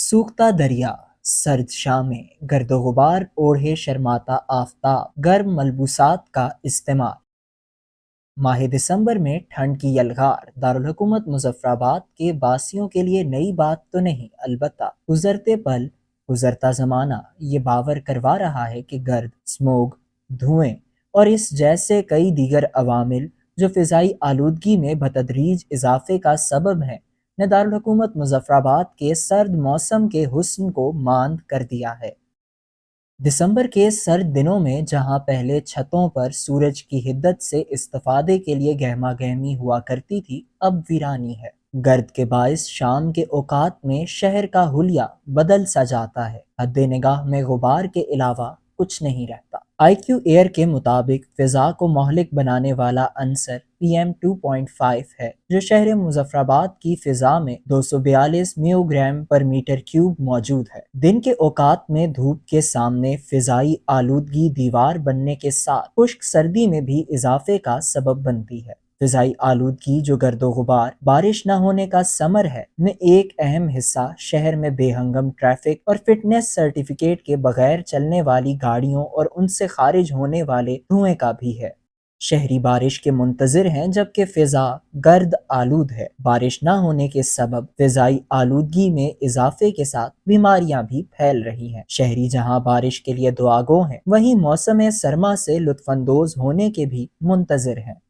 سوکھتا دریا، سرد شامیں، گرد و غبار اوڑھے شرماتا آفتاب، گرم ملبوسات کا استعمال۔ ماہ دسمبر میں ٹھنڈ کی یلغار دارالحکومت مظفرآباد کے باسیوں کے لیے نئی بات تو نہیں، البتہ گزرتے پل، گزرتا زمانہ یہ باور کروا رہا ہے کہ گرد، سموگ، دھوئیں اور اس جیسے کئی دیگر عوامل جو فضائی آلودگی میں بتدریج اضافے کا سبب ہیں، نے دارالحکومت مظفرآباد کے سرد موسم کے حسن کو ماند کر دیا ہے۔ دسمبر کے سرد دنوں میں جہاں پہلے چھتوں پر سورج کی حدت سے استفادے کے لیے گہما گہمی ہوا کرتی تھی، اب ویرانی ہے۔ گرد کے باعث شام کے اوقات میں شہر کا حلیہ بدل سا جاتا ہے، حد نگاہ میں غبار کے علاوہ کچھ نہیں رہتا۔ آئی کیو ایئر کے مطابق فضا کو مہلک بنانے والا عنصر PM 2.5 ہے، جو شہر مظفرآباد کی فضا میں 242 میو گرام پر میٹر کیوب موجود ہے۔ دن کے اوقات میں دھوپ کے سامنے فضائی آلودگی دیوار بننے کے ساتھ خشک سردی میں بھی اضافے کا سبب بنتی ہے۔ فضائی آلودگی جو گرد و غبار، بارش نہ ہونے کا ثمر ہے، میں ایک اہم حصہ شہر میں بے ہنگم ٹریفک اور فٹنس سرٹیفکیٹ کے بغیر چلنے والی گاڑیوں اور ان سے خارج ہونے والے دھوئیں کا بھی ہے۔ شہری بارش کے منتظر ہیں جبکہ فضا گرد آلود ہے۔ بارش نہ ہونے کے سبب فضائی آلودگی میں اضافے کے ساتھ بیماریاں بھی پھیل رہی ہیں۔ شہری جہاں بارش کے لیے دعاگو ہیں، وہیں موسم سرما سے لطف اندوز ہونے کے بھی منتظر ہیں۔